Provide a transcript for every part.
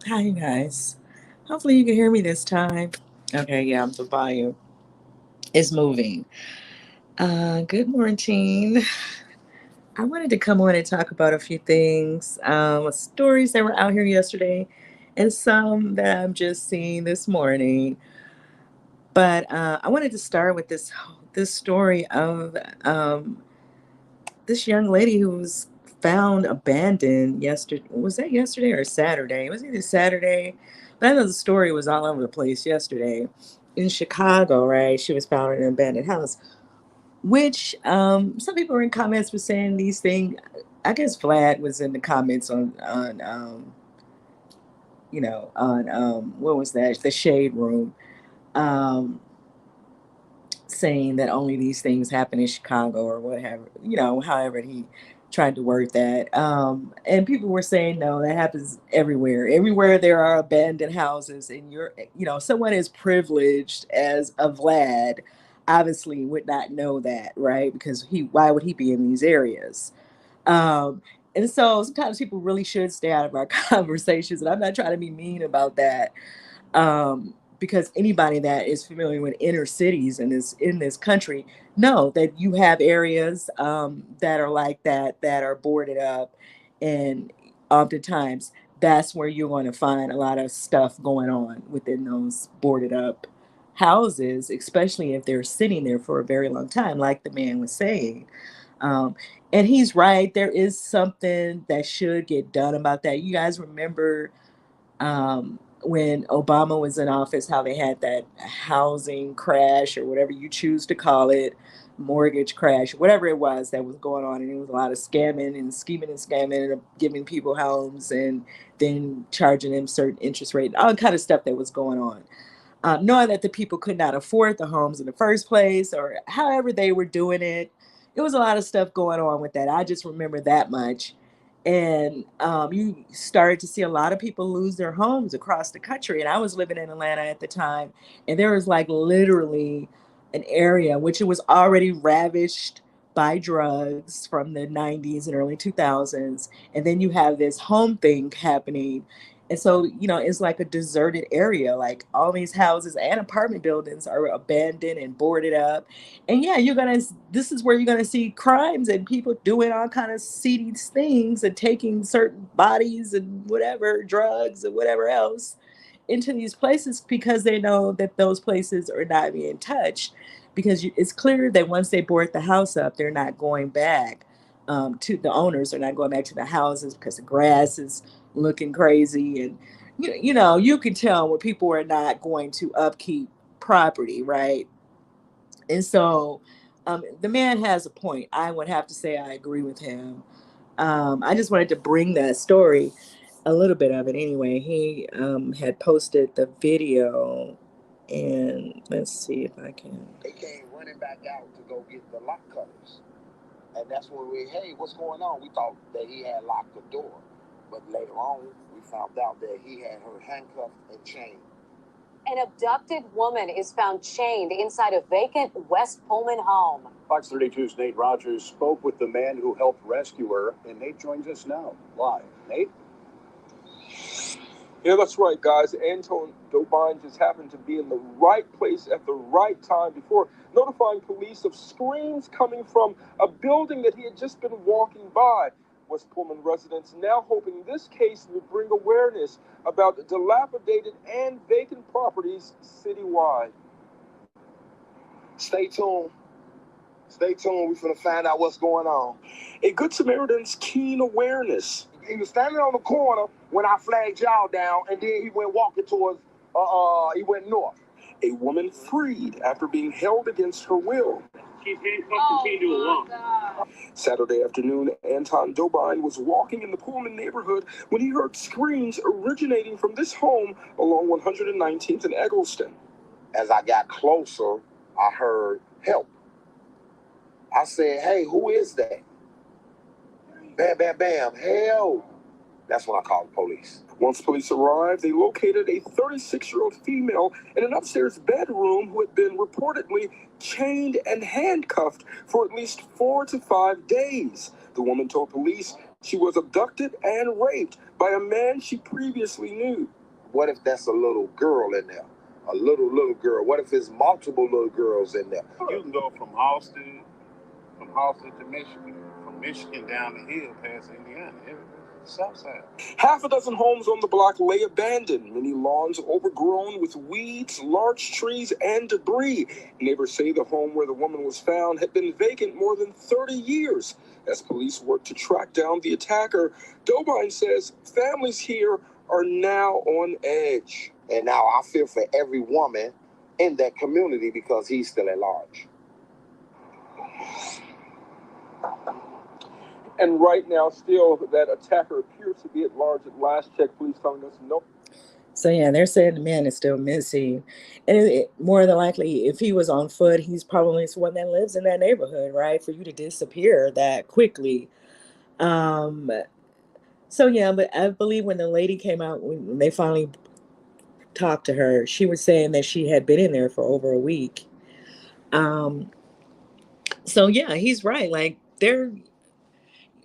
Hi, you guys. Hopefully, you can hear me this time. Okay, yeah, the volume is moving. Good morning. I wanted to come on and talk about a few things, stories that were out here yesterday, and some that I'm just seeing this morning. But I wanted to start with this story of this young lady who was found abandoned yesterday. Was that yesterday or Saturday? It was either Saturday, but I know the story was all over the place yesterday in Chicago, right? She was found in an abandoned house, which some people were in comments were saying these things. I guess Vlad was in the comments on what was that? The Shade Room. Um, saying that only these things happen in Chicago or whatever, however he tried to word that. And people were saying, no, that happens everywhere. Everywhere there are abandoned houses, and someone as privileged as a Vlad obviously would not know that, right? Because why would he be in these areas? Um, and so sometimes people really should stay out of our conversations. And I'm not trying to be mean about that, because anybody that is familiar with inner cities in this country know that you have areas that are like that are boarded up, and oftentimes that's where you're going to find a lot of stuff going on within those boarded up houses, especially if they're sitting there for a very long time, like the man was saying. Um, and he's right. There is something that should get done about that. You guys remember when Obama was in office, how they had that housing crash or whatever you choose to call it, mortgage crash, whatever it was that was going on. And it was a lot of scamming and scheming and scamming and giving people homes and then charging them certain interest rate, all kind of stuff that was going on. Knowing that the people could not afford the homes in the first place or however they were doing it. It was a lot of stuff going on with that. I just remember that much. And you started to see a lot of people lose their homes across the country. And I was living in Atlanta at the time, and there was like literally an area which it was already ravished by drugs from the 90s and early 2000s. And then you have this home thing happening, and so, it's like a deserted area. Like all these houses and apartment buildings are abandoned and boarded up. And yeah, this is where you're gonna see crimes and people doing all kind of seedy things and taking certain bodies and whatever, drugs and whatever else into these places because they know that those places are not being touched. Because it's clear that once they board the house up, they're not going back to the owners. Are not going back to the houses because the grass is looking crazy, and you can tell when people are not going to upkeep property, right? And so the man has a point. I would have to say I agree with him. I just wanted to bring that story, a little bit of it anyway. He had posted the video, and let's see if I can. They came running back out to go get the lock cutters. And that's when hey, what's going on? We thought that he had locked the door. But later on, we found out that he had her handcuffed and chained. An abducted woman is found chained inside a vacant West Pullman home. Fox 32's Nate Rogers spoke with the man who helped rescue her, and Nate joins us now, live. Nate? Yeah, that's right, guys. Anton Dobine just happened to be in the right place at the right time before notifying police of screams coming from a building that he had just been walking by. West Pullman residents now hoping this case will bring awareness about dilapidated and vacant properties citywide. Stay tuned. Stay tuned. We're going to find out what's going on. A Good Samaritan's keen awareness. He was standing on the corner when I flagged y'all down, and then he went walking towards, he went north. A woman freed after being held against her will. She's handcuffed and chained to a wall. Saturday afternoon, Anton Dobine was walking in the Pullman neighborhood when he heard screams originating from this home along 119th and Eggleston. As I got closer, I heard help. I said, hey, who is that? Bam, bam, bam, help. That's when I called the police. Once police arrived, they located a 36-year-old female in an upstairs bedroom who had been reportedly chained and handcuffed for at least 4 to 5 days. The woman told police She was abducted and raped by a man she previously knew. What if that's a little girl in there? A little girl. What if it's multiple little girls in there? You can go from Austin to Michigan, from Michigan down the hill past Indiana, south side. Half a dozen homes on the block lay abandoned, many lawns overgrown with weeds, large trees, and debris. Neighbors say the home where the woman was found had been vacant more than 30 years. As police work to track down the attacker, Dobine says families here are now on edge. And now I feel for every woman in that community because he's still at large. And right now, still, that attacker appears to be at large. At last check, police telling us no. So yeah, they're saying the man is still missing, and more than likely, if he was on foot, he's probably someone that lives in that neighborhood, right? For you to disappear that quickly. So yeah, but I believe when the lady came out, when they finally talked to her, she was saying that she had been in there for over a week. So yeah, he's right. Like they're,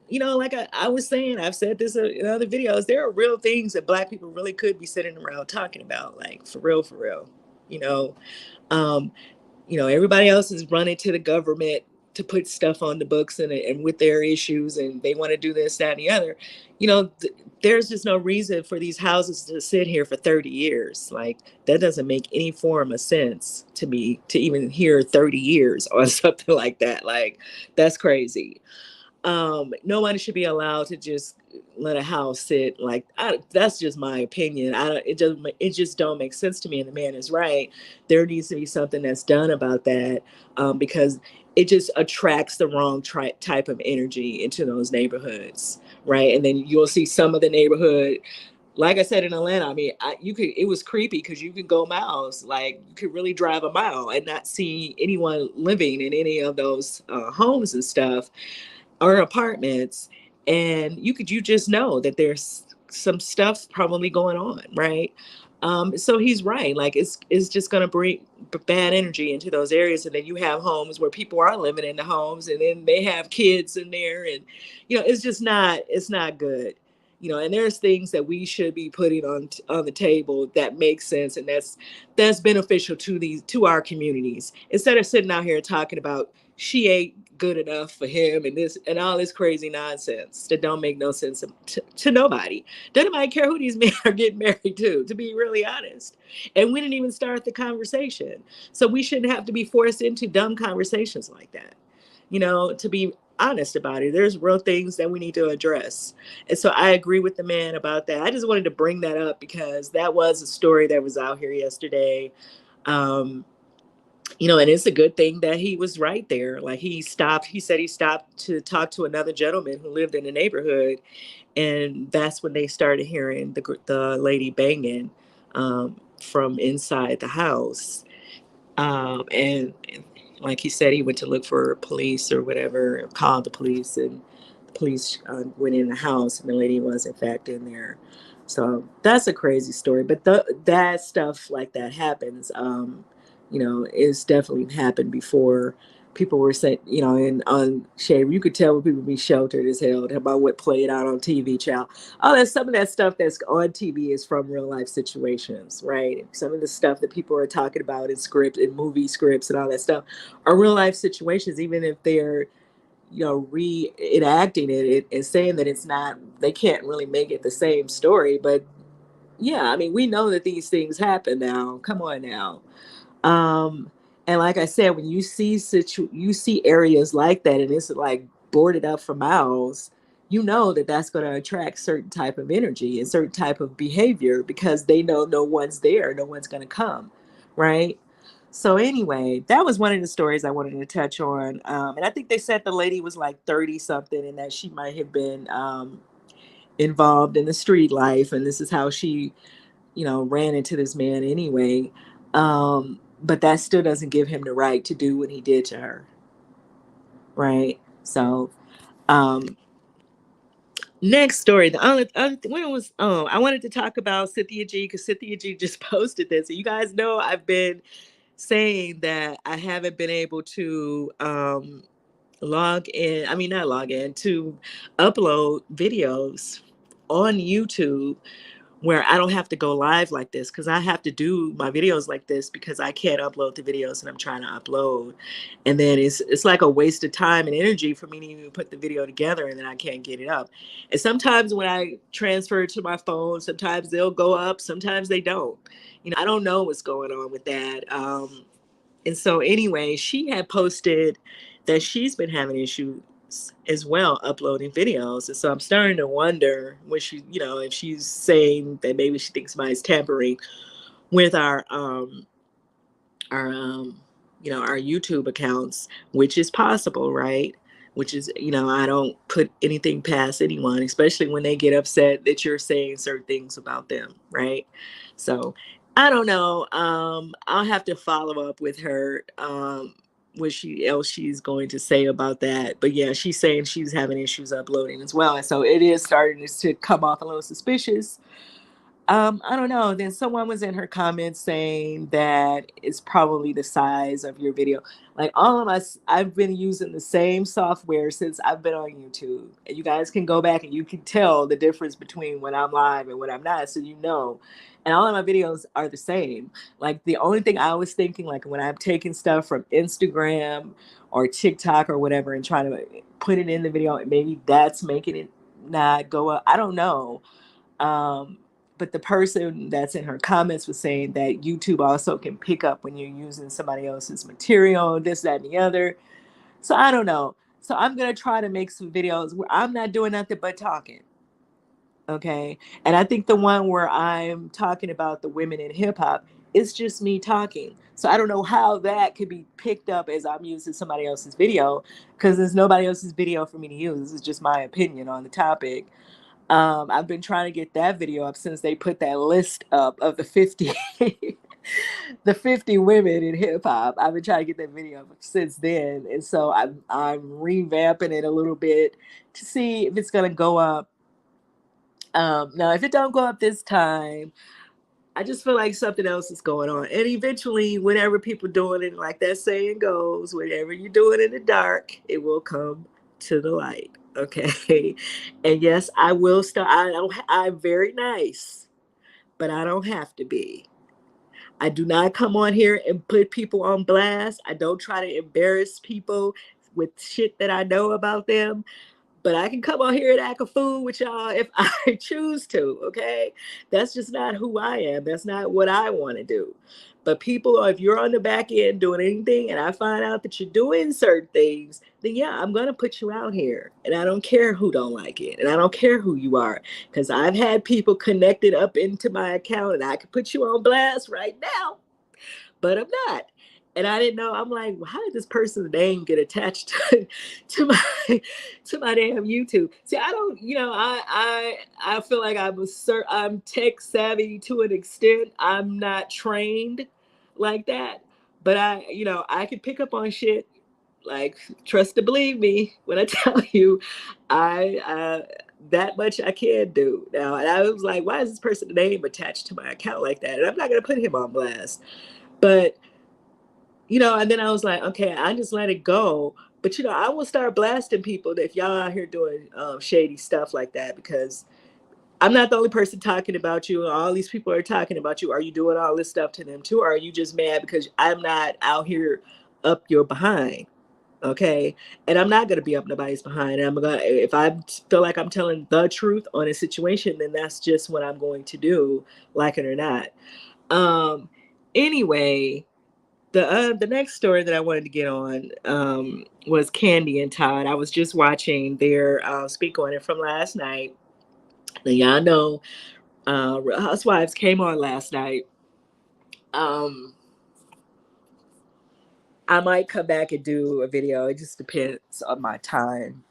like I was saying, I've said this in other videos, there are real things that Black people really could be sitting around talking about, like for real, you know. Um, everybody else is running to the government to put stuff on the books and with their issues, and they want to do this, that, and the other. There's just no reason for these houses to sit here for 30 years. Like, that doesn't make any form of sense to me, to even hear 30 years on something like that. Like, that's crazy. Nobody should be allowed to just let a house sit like that's just my opinion. It just don't make sense to me. And the man is right. There needs to be something that's done about that, because it just attracts the wrong type of energy into those neighborhoods, right? And then you'll see some of the neighborhood, like I said, in Atlanta. I mean, it was creepy because you could go miles, like you could really drive a mile and not see anyone living in any of those homes and stuff, or apartments, and you just know that there's some stuff probably going on, right? So he's right. Like, it's just going to bring bad energy into those areas, and then you have homes where people are living in the homes, and then they have kids in there, and it's not good. And there's things that we should be putting on the table that make sense, and that's beneficial to our communities, instead of sitting out here talking about she ain't good enough for him and this and all this crazy nonsense that don't make no sense to nobody. Doesn't nobody care who these men are getting married to be really honest. And we didn't even start the conversation. So we shouldn't have to be forced into dumb conversations like that. To be honest about it, there's real things that we need to address. And so I agree with the man about that. I just wanted to bring that up because that was a story that was out here yesterday. And it's a good thing that he was right there. Like, he said he stopped to talk to another gentleman who lived in the neighborhood. And that's when they started hearing the lady banging from inside the house. And like he said, he went to look for police or whatever, called the police, and the police went in the house, and the lady was in fact in there. So that's a crazy story. But that stuff like that happens. It's definitely happened before. People were saying, and on Shade, you could tell when people be sheltered as hell about what played out on TV, child. Some of that stuff that's on TV is from real life situations, right? Some of the stuff that people are talking about in script and movie scripts and all that stuff are real life situations, even if they're, reenacting it and saying that it's not, they can't really make it the same story. But yeah, I mean, we know that these things happen now. Come on now. And like I said, when you see areas like that and it's like boarded up for miles, that that's going to attract certain type of energy and certain type of behavior because they know no one's there, no one's going to come, right? So anyway, that was one of the stories I wanted to touch on. And I think they said the lady was like 30 something and that she might have been involved in the street life, and this is how she, ran into this man anyway. But that still doesn't give him the right to do what he did to her. Right. So, next story. The only when was I wanted to talk about Cynthia G because Cynthia G just posted this. And you guys know I've been saying that I haven't been able to log in, I mean, not log in, to upload videos on YouTube where I don't have to go live like this, because I have to do my videos like this because I can't upload the videos that I'm trying to upload. And then it's like a waste of time and energy for me to even put the video together, and then I can't get it up. And sometimes when I transfer it to my phone, sometimes they'll go up, sometimes they don't. I don't know what's going on with that. And so anyway, she had posted that she's been having issues as well uploading videos. And so I'm starting to wonder when she, if she's saying that maybe she thinks somebody's tampering with our YouTube accounts, which is possible, right? Which is, I don't put anything past anyone, especially when they get upset that you're saying certain things about them, right? So I don't know. I'll have to follow up with her, what else she's going to say about that. But yeah, she's saying she's having issues uploading as well. And so it is starting to come off a little suspicious. I don't know. Then someone was in her comments saying that it's probably the size of your video. Like all of us, I've been using the same software since I've been on YouTube. And you guys can go back and you can tell the difference between when I'm live and when I'm not. So and all of my videos are the same. Like the only thing I was thinking, like when I'm taking stuff from Instagram or TikTok or whatever and trying to put it in the video, maybe that's making it not go up. I don't know. But the person that's in her comments was saying that YouTube also can pick up when you're using somebody else's material, this, that, and the other. So I don't know. So I'm going to try to make some videos where I'm not doing nothing but talking. Okay. And I think the one where I'm talking about the women in hip hop is just me talking. So I don't know how that could be picked up as I'm using somebody else's video, because there's nobody else's video for me to use. This is just my opinion on the topic. I've been trying to get that video up since they put that list up of the 50 the 50 women in hip hop. I've been trying to get that video up since then. And so I'm revamping it a little bit to see if it's gonna go up. Now if it don't go up this time, I just feel like something else is going on. And eventually, whenever people doing it, like that saying goes, whenever you do it in the dark, it will come to the light. Okay. And yes, I will start. I'm very nice, but I don't have to be. I do not come on here and put people on blast. I don't try to embarrass people with shit that I know about them. But I can come on here and act a fool with y'all if I choose to, okay? That's just not who I am. That's not what I want to do. But people, if you're on the back end doing anything and I find out that you're doing certain things, then yeah, I'm going to put you out here. And I don't care who don't like it. And I don't care who you are. Because I've had people connected up into my account and I can put you on blast right now. But I'm not. And I didn't know. I'm like, well, how did this person's name get attached to my damn YouTube? See, I don't, I feel like I'm tech savvy to an extent. I'm not trained like that, but I can pick up on shit. Like, trust to believe me when I tell you, I that much I can do now. And I was like, why is this person's name attached to my account like that? And I'm not gonna put him on blast, but and then I was like, okay, I just let it go. But I will start blasting people that if y'all out here doing shady stuff like that, because I'm not the only person talking about you. All these people are talking about you. Are you doing all this stuff to them too? Or are you just mad because I'm not out here up your behind? Okay. And I'm not gonna be up nobody's behind. If I feel like I'm telling the truth on a situation, then that's just what I'm going to do, like it or not. Anyway, the next story that I wanted to get on was Kandi and Todd. I was just watching their speak on it from last night. Now y'all know Real Housewives came on last night. I might come back and do a video. It just depends on my time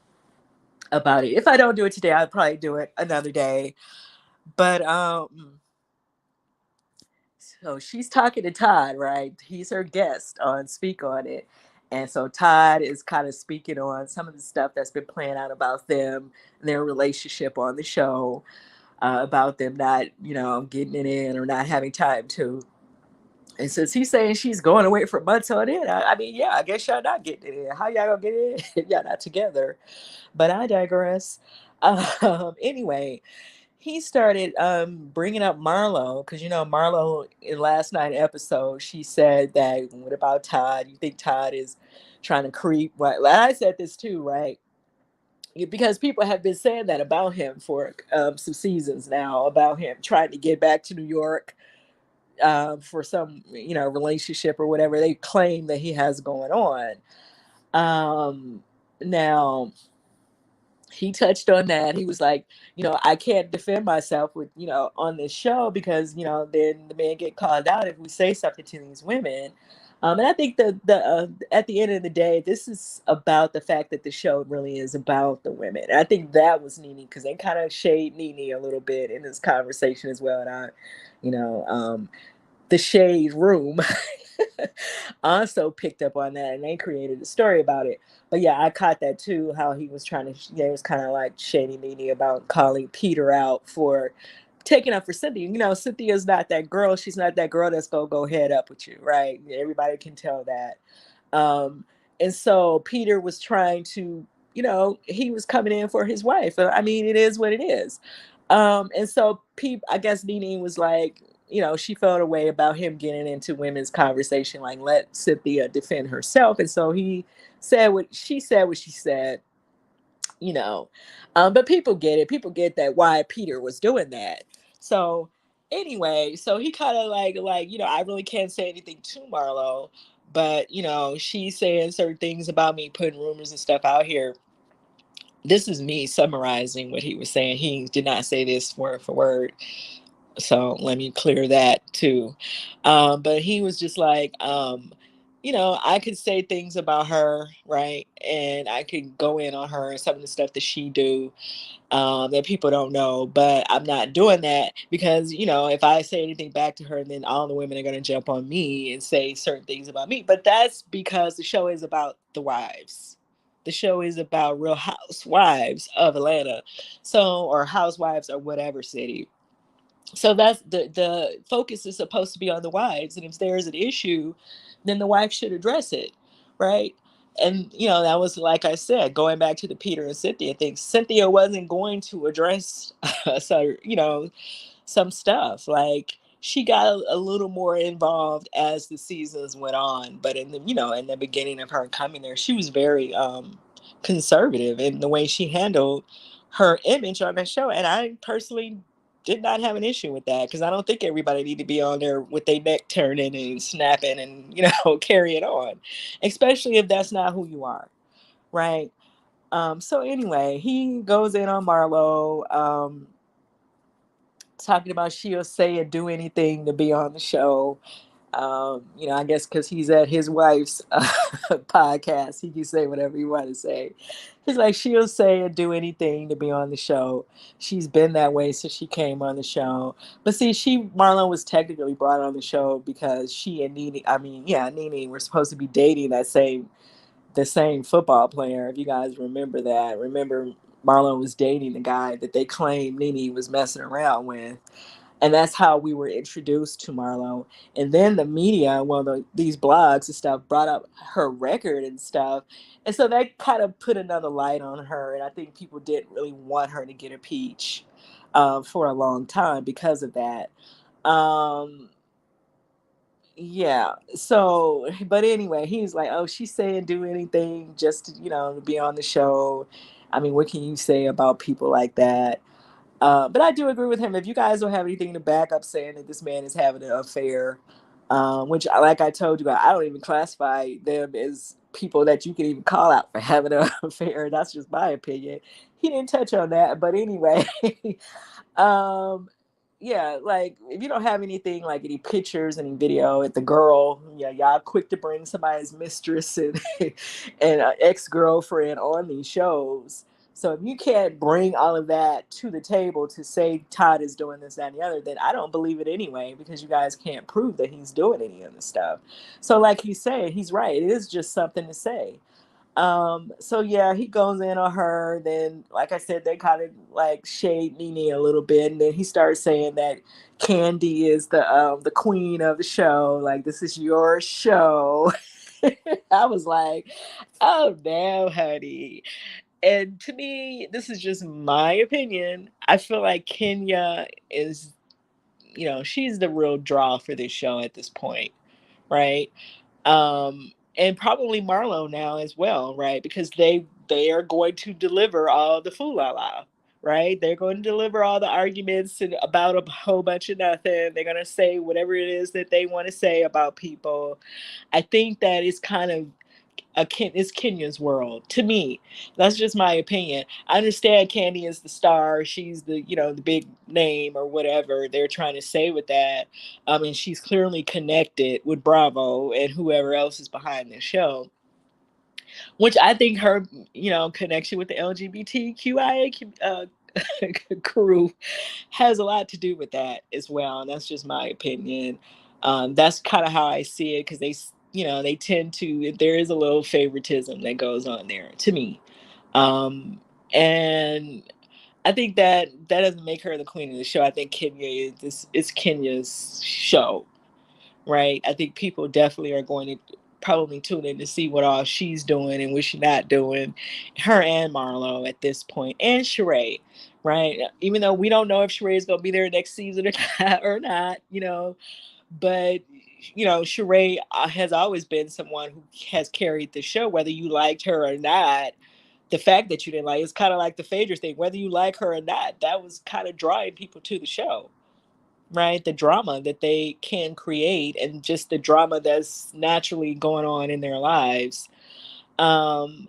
about it. If I don't do it today, I'll probably do it another day. But so she's talking to Todd, right? He's her guest on Speak on It. And so Todd is kind of speaking on some of the stuff that's been playing out about them and their relationship on the show, about them not, getting it in or not having time to And since he's saying she's going away for months on end, I mean, yeah, I guess y'all not getting it in. How y'all gonna get it in if y'all not together? But I digress. Anyway, he started bringing up Marlo because Marlo in last night episode she said that what about Todd? You think Todd is trying to creep? Right? Like, I said this too, right? Because people have been saying that about him for some seasons now, about him trying to get back to New York for some relationship or whatever they claim that he has going on. Now he touched on that. He was like, I can't defend myself with, on this show because, then the men get called out if we say something to these women. And I think the at the end of the day, this is about the fact that the show really is about the women. And I think that was Nene because they kind of shade Nene a little bit in this conversation as well. And the shade room also picked up on that and they created a story about it. But yeah, I caught that too, how he was trying to, it was kind of like shady Nene about calling Peter out for taking up for Cynthia. Cynthia's not that girl. She's not that girl that's going to go head up with you, right? Everybody can tell that. And so Peter was trying to, he was coming in for his wife. I mean, it is what it is. And so I guess Nene was like, she felt a way about him getting into women's conversation, like let Cynthia defend herself. And so he said what she said, but people get it. People get that why Peter was doing that. So anyway, so he kind of like, I really can't say anything to Marlo, but she's saying certain things about me putting rumors and stuff out here. This is me summarizing what he was saying. He did not say this word for word. So let me clear that too. But he was just like, I could say things about her, right? And I could go in on her and some of the stuff that she do that people don't know. But I'm not doing that because, if I say anything back to her, then all the women are going to jump on me and say certain things about me. But that's because the show is about the wives. The show is about Real Housewives of Atlanta. So, or housewives or whatever city. So that's the focus is supposed to be on the wives, and if there's an issue, then the wife should address it, right? And that was, like I said, going back to the Peter and Cynthia thing. Cynthia wasn't going to address so some stuff. Like she got a little more involved as the seasons went on, but in the beginning of her coming there, she was very conservative in the way she handled her image on that show. And I personally did not have an issue with that because I don't think everybody need to be on there with their neck turning and snapping and carrying on, especially if that's not who you are, right? So anyway, he goes in on Marlo, talking about she'll say and do anything to be on the show. I guess because he's at his wife's podcast, he can say whatever he want to say. He's like, she'll say and do anything to be on the show. She's been that way since she came on the show. But see, Marlon was technically brought on the show because she and Nene were supposed to be dating the same football player. If you guys remember that, Marlon was dating the guy that they claimed Nene was messing around with. And that's how we were introduced to Marlo. And then the media, these blogs and stuff brought up her record and stuff. And so that kind of put another light on her. And I think people didn't really want her to get a peach for a long time because of that. Yeah. So, but anyway, he's like, oh, she's saying do anything just to, to be on the show. I mean, what can you say about people like that? But I do agree with him. If you guys don't have anything to back up saying that this man is having an affair, which, like I told you, I don't even classify them as people that you can even call out for having an affair. That's just my opinion. He didn't touch on that, but anyway, yeah, like if you don't have anything like any pictures, any video at the girl, yeah, y'all quick to bring somebody's mistress and and ex-girlfriend on these shows. So if you can't bring all of that to the table to say Todd is doing this, that, and the other, then I don't believe it anyway, because you guys can't prove that he's doing any of this stuff. So like you said, he's right. It is just something to say. So yeah, he goes in on her. Then, like I said, they kind of like shade Nene a little bit, and then he starts saying that Candy is the queen of the show. Like, this is your show. I was like, oh no, honey. And to me, this is just my opinion. I feel like Kenya is, she's the real draw for this show at this point, right? And probably Marlo now as well, right? Because they are going to deliver all the foolala, right? They're going to deliver all the arguments about a whole bunch of nothing. They're going to say whatever it is that they want to say about people. I think that is kind of it's Kenya's world to me. That's just my opinion. I understand Candy is the star. She's the big name or whatever they're trying to say with that. I mean, she's clearly connected with Bravo and whoever else is behind the show, which I think her, connection with the LGBTQIA crew has a lot to do with that as well. And that's just my opinion. That's kind of how I see it, because they tend to, there is a little favoritism that goes on there to me. And I think that doesn't make her the queen of the show. I think it's Kenya's show, right? I think people definitely are going to probably tune in to see what all she's doing and what she's not doing. Her and Marlo at this point, and Sheree, right? Even though we don't know if Sheree is going to be there next season or not, but Sheree has always been someone who has carried the show, whether you liked her or not. The fact that you didn't like, it's kind of like the Phaedra thing. Whether you like her or not, that was kind of drawing people to the show, right? The drama that they can create, and just the drama that's naturally going on in their lives. Um,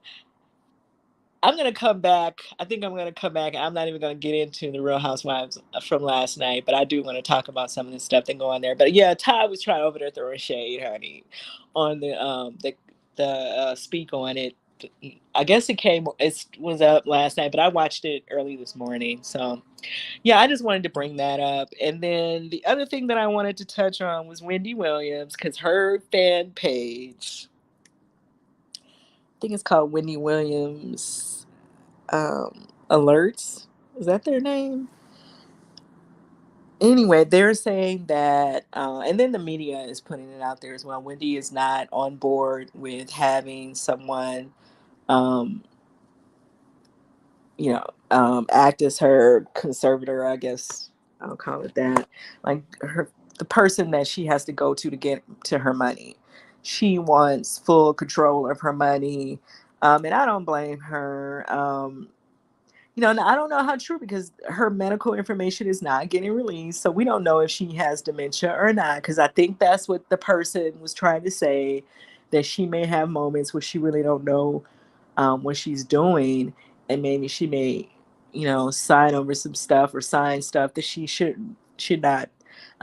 I'm gonna come back. I think I'm gonna come back. I'm not even gonna get into the Real Housewives from last night, but I do want to talk about some of the stuff that go on there. But yeah, Ty was trying over there throwing shade, honey, on the speak on it. I guess it was up last night, but I watched it early this morning. So yeah, I just wanted to bring that up. And then the other thing that I wanted to touch on was Wendy Williams, because her fan page, I think it's called Wendy Williams Alerts. Is that their name? Anyway, they're saying that, and then the media is putting it out there as well. Wendy is not on board with having someone, um, act as her conservator, I guess I'll call it that. Like the person that she has to go to get to her money. She wants full control of her money. And I don't blame her. And I don't know how true, because her medical information is not getting released. So we don't know if she has dementia or not, because I think that's what the person was trying to say, that she may have moments where she really don't know what she's doing, and maybe she may, sign over some stuff or sign stuff that she should not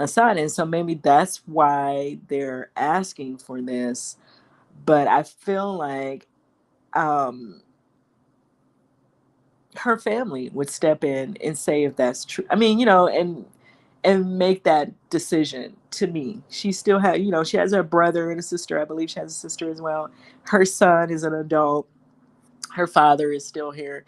sign. And so maybe that's why they're asking for this. But I feel like her family would step in and say if that's true. I mean, and make that decision. To me, she still has, she has her brother and a sister. I believe she has a sister as well. Her son is an adult. Her father is still here.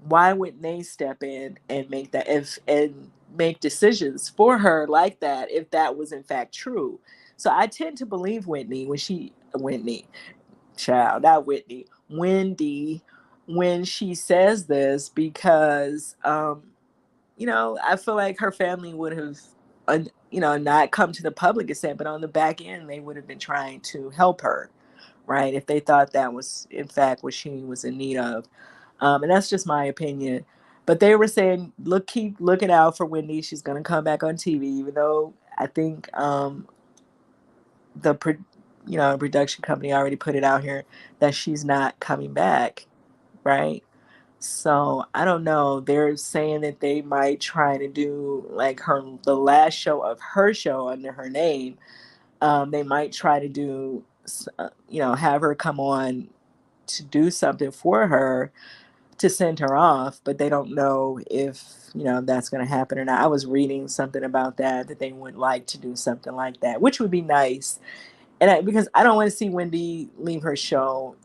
Why wouldn't they step in and make decisions for her like that, if that was in fact true? So I tend to believe Whitney, child, not Whitney, Wendy, when she says this, because I feel like her family would have, not come to the public and said, but on the back end, they would have been trying to help her, right? If they thought that was in fact what she was in need of. And that's just my opinion. But they were saying, keep looking out for Wendy. She's going to come back on TV, even though I think the production company already put it out here that she's not coming back, right? So I don't know. They're saying that they might try to do like the last show of her show under her name. They might try to do, have her come on to do something for her, to send her off, but they don't know if that's going to happen or not. I was reading something about that they would like to do something like that, which would be nice. And because I don't want to see Wendy leave her show,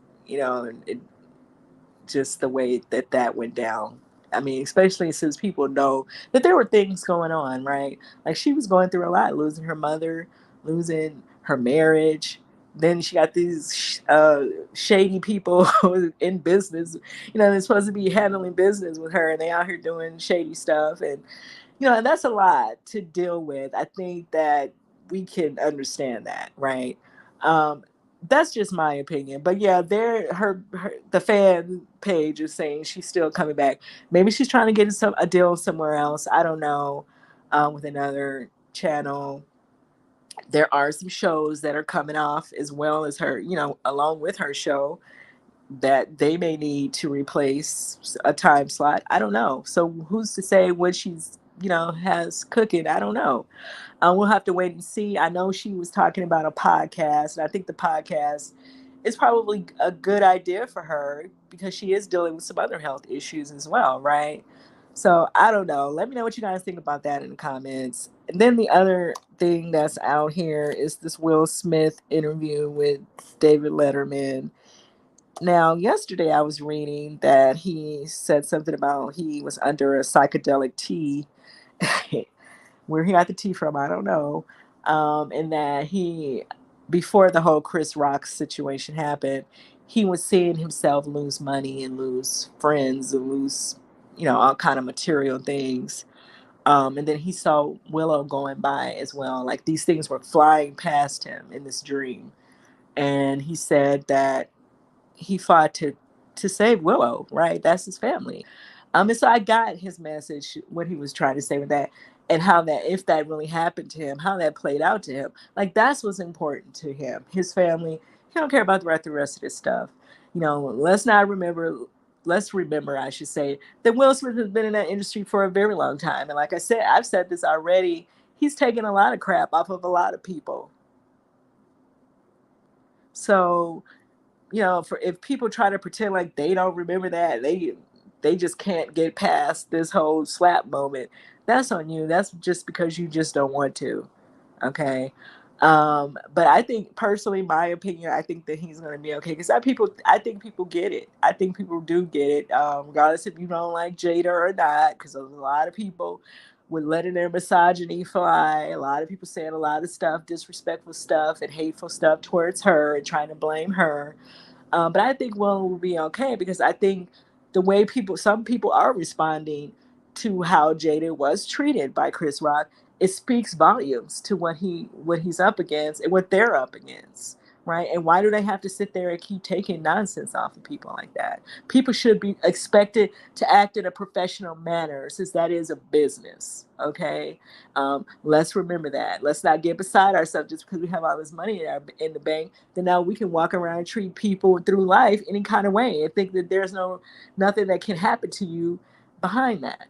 just the way that that went down. I mean, especially since people know that there were things going on, right? Like she was going through a lot, losing her mother, losing her marriage. Then she got these shady people in business, they're supposed to be handling business with her, and they out here doing shady stuff. And and that's a lot to deal with. I think that we can understand that, right? Um, that's just my opinion. But yeah, the fan page is saying she's still coming back. Maybe she's trying to get a deal somewhere else. I don't know. With another channel, there are some shows that are coming off as well as her, along with her show, that they may need to replace a time slot. I don't know. So who's to say what she's, has cooking? I don't know. We'll have to wait and see. I know she was talking about a podcast, and I think the podcast is probably a good idea for her because she is dealing with some other health issues as well, right? So I don't know. Let me know what you guys think about that in the comments. And then the other thing that's out here is this Will Smith interview with David Letterman. Now, yesterday I was reading that he said something about he was under a psychedelic tea. Where he got the tea from, I don't know. And that before the whole Chris Rock situation happened, he was seeing himself lose money and lose friends and lose, all kind of material things. And then he saw Willow going by as well. Like these things were flying past him in this dream. And he said that he fought to save Willow, right? That's his family. And so I got his message, what he was trying to say with that, and how that, if that really happened to him, how that played out to him. Like that's what's important to him, his family. He don't care about the rest of this stuff. Let's remember, I should say, that Will Smith has been in that industry for a very long time. And like I said, I've said this already, he's taken a lot of crap off of a lot of people. So for if people try to pretend like they don't remember that, they just can't get past this whole slap moment. That's on you. That's just because you just don't want to. Okay. But I think personally, my opinion, I think that he's going to be okay because I think people get it. I think people do get it, regardless if you don't like Jada or not, because a lot of people with letting their misogyny fly. A lot of people saying a lot of stuff, disrespectful stuff and hateful stuff towards her and trying to blame her. But I think Will will be okay because I think the way some people are responding to how Jada was treated by Chris Rock, it speaks volumes to what he's up against and what they're up against, right? And why do they have to sit there and keep taking nonsense off of people like that? People should be expected to act in a professional manner since that is a business, okay? Let's remember that. Let's not get beside ourselves just because we have all this money in the bank. Then now we can walk around and treat people through life any kind of way and think that there's nothing that can happen to you behind that.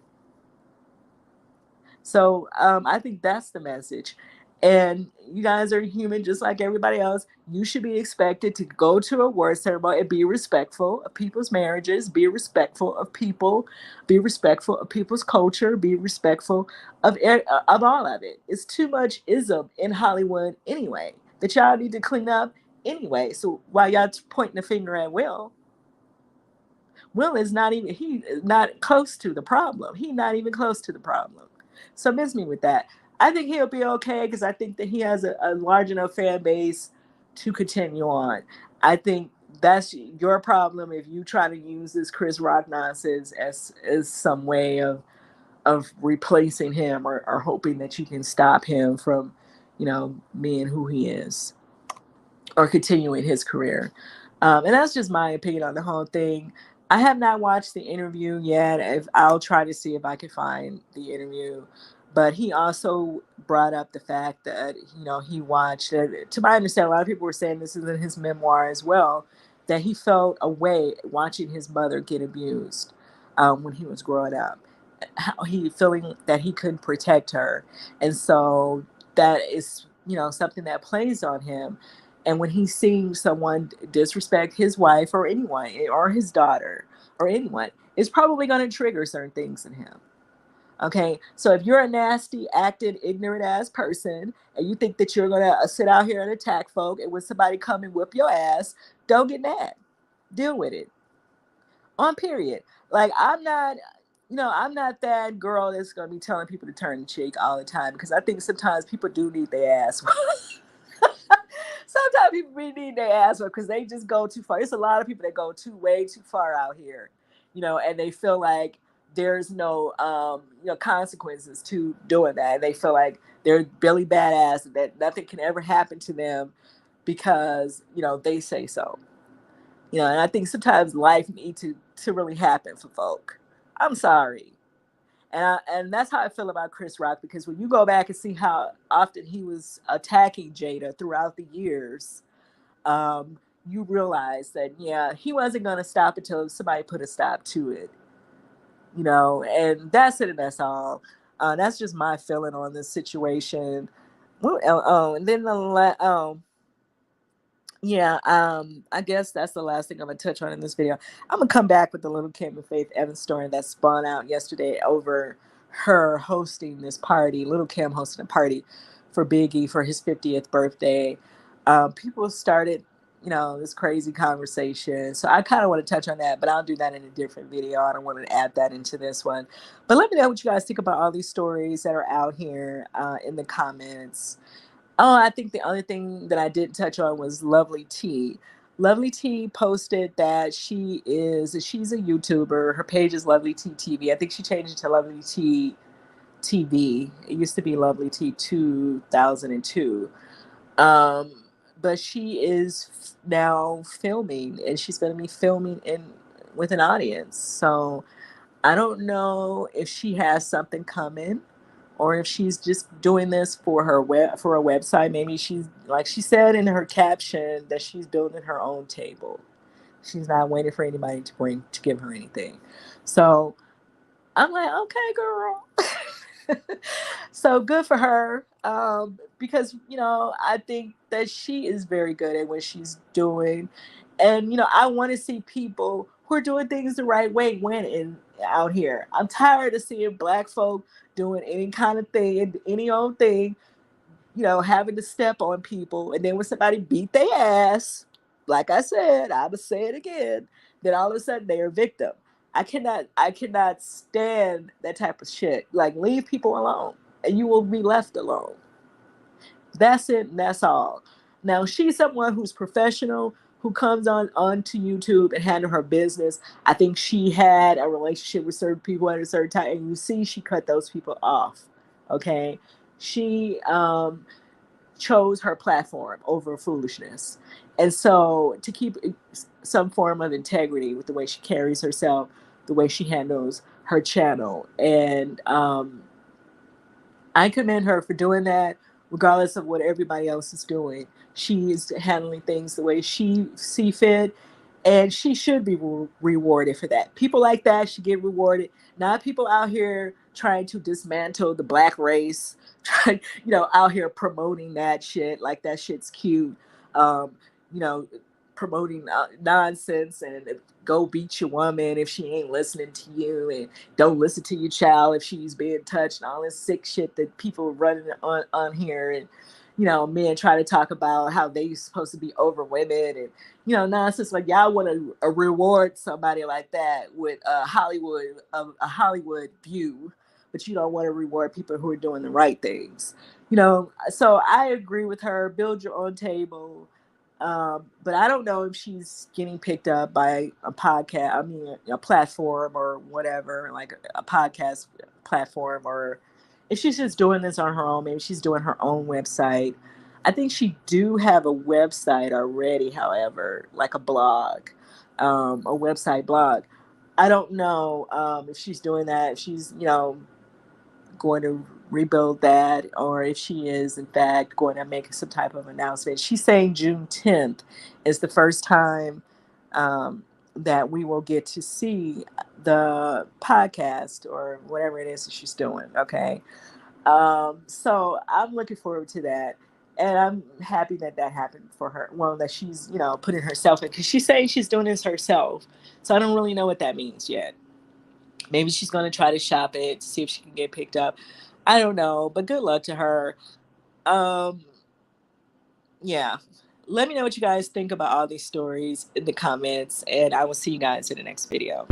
So I think that's the message. And you guys are human just like everybody else. You should be expected to go to a award ceremony and be respectful of people's marriages, be respectful of people, be respectful of people's culture, be respectful of all of it. It's too much ism in Hollywood anyway that y'all need to clean up anyway. So while y'all pointing the finger at Will is he is not close to the problem. He's not even close to the problem. So miss me with that. I think he'll be okay because I think that he has a large enough fan base to continue on. I think that's your problem if you try to use this Chris Rock nonsense as some way of replacing him or hoping that you can stop him from, being who he is or continuing his career. And that's just my opinion on the whole thing. I have not watched the interview yet. I'll try to see if I can find the interview. But he also brought up the fact that, he watched, to my understanding, a lot of people were saying this is in his memoir as well, that he felt a way watching his mother get abused when he was growing up. How he feeling that he couldn't protect her. And so that is, something that plays on him. And when he's seeing someone disrespect his wife or anyone or his daughter or anyone, it's probably going to trigger certain things in him. Okay, so if you're a nasty, acting, ignorant ass person and you think that you're going to sit out here and attack folk and when somebody come and whip your ass, don't get mad. Deal with it. On period. Like I'm not, I'm not that girl that's gonna be telling people to turn the cheek all the time because I think sometimes people do need their ass. Sometimes people really need their ass because they just go too far. There's a lot of people that go way too far out here, and they feel like there's no, consequences to doing that. They feel like they're really badass that nothing can ever happen to them because they say so. And I think sometimes life needs to really happen for folk. I'm sorry. And that's how I feel about Chris Rock because when you go back and see how often he was attacking Jada throughout the years, you realize that he wasn't going to stop until somebody put a stop to it. And that's it, and that's all. That's just my feeling on this situation. And then I guess that's the last thing I'm gonna touch on in this video. I'm gonna come back with the Little Kim and Faith Evans story that spun out yesterday over her hosting this party. Little Kim hosting a party for Biggie for his 50th birthday. People started, this crazy conversation. So I kind of want to touch on that, but I'll do that in a different video. I don't want to add that into this one. But let me know what you guys think about all these stories that are out here in the comments. Oh, I think the other thing that I didn't touch on was Lovely T. Lovely T posted that she's a YouTuber. Her page is Lovely T TV. I think she changed it to Lovely T TV. It used to be Lovely T 2002. But she is now filming, and she's going to be filming with an audience. So I don't know if she has something coming or if she's just doing this for her for a website. Maybe she's, like she said in her caption, that she's building her own table. She's not waiting for anybody to give her anything. So I'm like, okay, girl. So good for her, because I think that she is very good at what she's doing, and I want to see people who are doing things the right way winning out here. I'm tired of seeing black folk doing any kind of thing, any old thing, having to step on people, and then when somebody beat their ass, like I said, I would say it again, then all of a sudden they're a victim. I cannot stand that type of shit. Like, leave people alone and you will be left alone. That's it, and that's all. Now, she's someone who's professional, who comes onto YouTube and handle her business. I think she had a relationship with certain people at a certain time, and you see she cut those people off. Okay, she chose her platform over foolishness, and so to keep some form of integrity with the way she carries herself, the way she handles her channel, and I commend her for doing that, regardless of what everybody else is doing. She is handling things the way she see fit, and she should be rewarded for that. People like that should get rewarded, not people out here trying to dismantle the black race, out here promoting that shit like that shit's cute. Um, you know, promoting nonsense and go beat your woman if she ain't listening to you, and don't listen to your child if she's being touched, and all this sick shit that people are running on here. And men try to talk about how they supposed to be over women, and nonsense. Like, y'all want to reward somebody like that with a Hollywood view, but you don't want to reward people who are doing the right things. So I agree with her. Build your own table. But I don't know if she's getting picked up by a podcast, a platform or whatever, like a podcast platform, or if she's just doing this on her own. Maybe she's doing her own website. I think she do have a website already, however, like a blog, a website blog. I don't know if she's doing that, if she's, going to rebuild that, or if she is in fact going to make some type of announcement. She's saying June 10th is the first time that we will get to see the podcast or whatever it is that she's doing. Okay. So I'm looking forward to that. And I'm happy that happened for her. Well, that she's, putting herself in, because she's saying she's doing this herself. So I don't really know what that means yet. Maybe she's going to try to shop it to see if she can get picked up. I don't know, but good luck to her. Um, yeah, let me know what you guys think about all these stories in the comments, and I will see you guys in the next video.